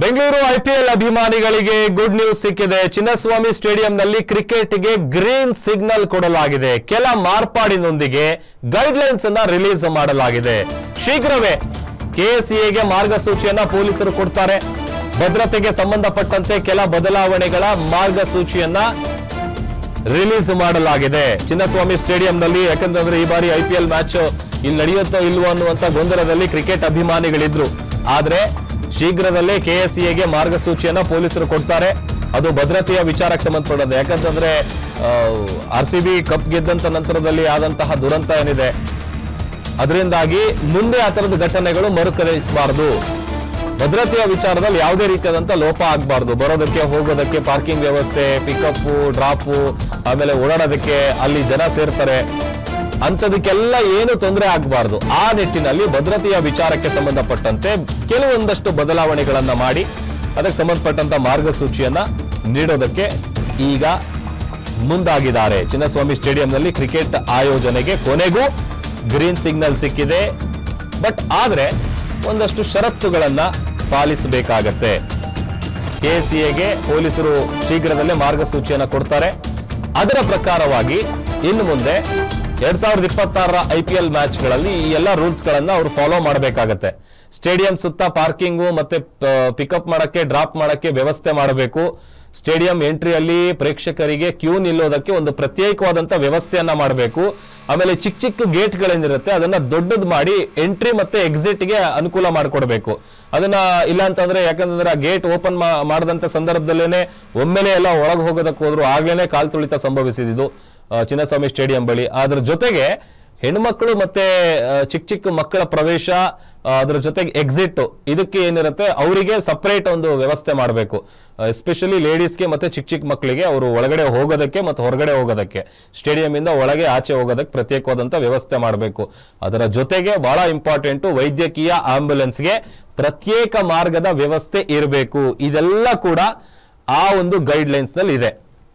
Bengaluru IPL ಅಭಿಮಾನಿಗಳಿಗೆ good news ಸಿಕ್ಕಿದೆ. ಚಿನ್ನಸ್ವಾಮಿ ಸ್ಟೇಡಿಯಂನಲ್ಲಿ ಕ್ರಿಕೆಟ್ಗೆ ಗ್ರೀನ್ ಸಿಗ್ನಲ್ ಕೊಡಲಾಗಿದೆ. ಕೆಲ ಮಾರ್ಪಾಡಿನೊಂದಿಗೆ ಗೈಡ್ಲೈನ್ಸ್ ಅನ್ನ ರಿಲೀಸ್ ಮಾಡಲಾಗಿದೆ. ಶೀಘ್ರವೇ ಕೆಎಸ್ಸಿಎಗೆ ಮಾರ್ಗಸೂಚಿಯನ್ನ ಪೊಲೀಸರು ಕೊಡ್ತಾರೆ. ಭದ್ರತೆಗೆ ಸಂಬಂಧಪಟ್ಟಂತೆ ಕೆಲ ಬದಲಾವಣೆಗಳ ಮಾರ್ಗಸೂಚಿಯನ್ನ ರಿಲೀಸ್ ಮಾಡಲಾಗಿದೆ ಚಿನ್ನಸ್ವಾಮಿ ಸ್ಟೇಡಿಯಂನಲ್ಲಿ. ಯಾಕಂತಂದ್ರೆ ಈ ಬಾರಿ ಐಪಿಎಲ್ ಮ್ಯಾಚ್ ಇಲ್ಲಿ ನಡೆಯುತ್ತೋ ಇಲ್ವೋ ಅನ್ನುವಂತ ಗೊಂದಲದಲ್ಲಿ ಕ್ರಿಕೆಟ್ ಅಭಿಮಾನಿಗಳಿದ್ರು. ಆದ್ರೆ ಶೀಘ್ರದಲ್ಲೇ ಕೆಎಸ್ಸಿಎಗೆ ಮಾರ್ಗಸೂಚಿಯನ್ನ ಪೊಲೀಸರು ಕೊಡ್ತಾರೆ. ಅದು ಭದ್ರತೆಯ ವಿಚಾರಕ್ಕೆ ಸಂಬಂಧಪಟ್ಟಂತೆ. ಯಾಕಂತಂದ್ರೆ RCB ಕಪ್ ಗೆದ್ದಂತ ನಂತರದಲ್ಲಿ ಆದಂತಹ ದುರಂತ ಏನಿದೆ, ಅದರಿಂದಾಗಿ ಮುಂದೆ ಆ ತರದ ಘಟನೆಗಳು ಮರುಕಳಿಸಬಾರದು. ಭದ್ರತೆಯ ವಿಚಾರದಲ್ಲಿ ಯಾವುದೇ ರೀತಿಯಾದಂತ ಲೋಪ ಆಗಬಾರ್ದು. ಬರೋದಕ್ಕೆ ಹೋಗೋದಕ್ಕೆ ಪಾರ್ಕಿಂಗ್ ವ್ಯವಸ್ಥೆ, ಪಿಕಪ್ ಡ್ರಾಪ್, ಆಮೇಲೆ ಓಡಾಡೋದಕ್ಕೆ ಅಲ್ಲಿ ಜನ ಸೇರ್ತಾರೆ, ಅಂತದಕ್ಕೆಲ್ಲ ಏನು ತೊಂದರೆ ಆಗಬಾರ್ದು. ಆ ನಿಟ್ಟಿನಲ್ಲಿ ಭದ್ರತೆಯ ವಿಚಾರಕ್ಕೆ ಸಂಬಂಧಪಟ್ಟಂತೆ ಕೆಲವೊಂದಷ್ಟು ಬದಲಾವಣೆಗಳನ್ನ ಮಾಡಿ ಅದಕ್ಕೆ ಸಂಬಂಧಪಟ್ಟಂತ ಮಾರ್ಗಸೂಚಿಯನ್ನ ನೀಡೋದಕ್ಕೆ ಈಗ ಮುಂದಾಗಿದ್ದಾರೆ. ಚಿನ್ನಸ್ವಾಮಿ ಸ್ಟೇಡಿಯಂನಲ್ಲಿ ಕ್ರಿಕೆಟ್ ಆಯೋಜನೆಗೆ ಕೊನೆಗೂ ಗ್ರೀನ್ ಸಿಗ್ನಲ್ ಸಿಕ್ಕಿದೆ. ಬಟ್ ಆದ್ರೆ ಒಂದಷ್ಟು ಷರತ್ತುಗಳನ್ನ ಪಾಲಿಸಬೇಕಾಗತ್ತೆ. ಕೆಎಸ್ಸಿಎಗೆ ಪೊಲೀಸರು ಶೀಘ್ರದಲ್ಲೇ ಮಾರ್ಗಸೂಚಿಯನ್ನ ಕೊಡ್ತಾರೆ. ಅದರ ಪ್ರಕಾರವಾಗಿ ಇನ್ನು ಮುಂದೆ 2026ರ ಐಪಿಎಲ್ ಮ್ಯಾಚ್ಗಳಲ್ಲಿ ಈ ಎಲ್ಲ ರೂಲ್ಸ್ ಗಳನ್ನ ಅವರು ಫಾಲೋ ಮಾಡಬೇಕಾಗತ್ತೆ. ಸ್ಟೇಡಿಯಂ ಸುತ್ತ ಪಾರ್ಕಿಂಗು ಮತ್ತೆ ಪಿಕಪ್ ಮಾಡಕ್ಕೆ ಡ್ರಾಪ್ ಮಾಡಕ್ಕೆ ವ್ಯವಸ್ಥೆ ಮಾಡಬೇಕು. ಸ್ಟೇಡಿಯಂ ಎಂಟ್ರಿಯಲ್ಲಿ ಪ್ರೇಕ್ಷಕರಿಗೆ ಕ್ಯೂ ನಿಲ್ಲೋದಕ್ಕೆ ಒಂದು ಪ್ರತ್ಯೇಕವಾದಂತ ವ್ಯವಸ್ಥೆಯನ್ನ ಮಾಡಬೇಕು. ಆಮೇಲೆ ಚಿಕ್ಕ ಚಿಕ್ಕ ಗೇಟ್ಗಳೇನಿರುತ್ತೆ ಅದನ್ನ ದೊಡ್ಡದು ಮಾಡಿ ಎಂಟ್ರಿ ಮತ್ತೆ ಎಕ್ಸಿಟ್ಗೆ ಅನುಕೂಲ ಮಾಡಿಕೊಡ್ಬೇಕು. ಅದನ್ನ ಇಲ್ಲ ಅಂತಂದ್ರೆ, ಯಾಕಂದ್ರೆ ಆ ಗೇಟ್ ಓಪನ್ ಮಾಡದಂತ ಸಂದರ್ಭದಲ್ಲೇನೆ ಒಮ್ಮೆಲೆ ಎಲ್ಲ ಒಳಗೆ ಹೋಗೋದಕ್ಕೆ ಹೋದ್ರು ಆಗ್ಲೇನೆ ಕಾಲ್ ತುಳಿತ ಸಂಭವಿಸಿದ್ದು ಚಿನ್ನಸ್ವಾಮಿ ಸ್ಟೇಡಿಯಂ ಬಳಿ. ಅದ್ರ ಜೊತೆಗೆ ಹೆಣ್ಮಕ್ಳು ಮತ್ತೆ ಚಿಕ್ಕ ಚಿಕ್ಕ ಮಕ್ಕಳ ಪ್ರವೇಶ, ಅದ್ರ ಜೊತೆಗೆ ಎಕ್ಸಿಟ್, ಇದಕ್ಕೆ ಏನಿರುತ್ತೆ ಅವರಿಗೆ ಸಪರೇಟ್ ಒಂದು ವ್ಯವಸ್ಥೆ ಮಾಡಬೇಕು. ಎಸ್ಪೆಷಲಿ ಲೇಡೀಸ್ಗೆ ಮತ್ತೆ ಚಿಕ್ಕ ಚಿಕ್ಕ ಮಕ್ಕಳಿಗೆ ಅವರು ಒಳಗಡೆ ಹೋಗೋದಕ್ಕೆ ಮತ್ತು ಹೊರಗಡೆ ಹೋಗೋದಕ್ಕೆ, ಸ್ಟೇಡಿಯಂ ಇಂದ ಒಳಗೆ ಆಚೆ ಹೋಗೋದಕ್ಕೆ ಪ್ರತ್ಯೇಕವಾದಂತ ವ್ಯವಸ್ಥೆ ಮಾಡಬೇಕು. ಅದರ ಜೊತೆಗೆ ಬಹಳ ಇಂಪಾರ್ಟೆಂಟ್, ವೈದ್ಯಕೀಯ ಆಂಬ್ಯುಲೆನ್ಸ್ಗೆ ಪ್ರತ್ಯೇಕ ಮಾರ್ಗದ ವ್ಯವಸ್ಥೆ ಇರಬೇಕು. ಇದೆಲ್ಲ ಕೂಡ ಆ ಒಂದು ಗೈಡ್ ಲೈನ್ಸ್ ನಲ್ಲಿ ಇದೆ.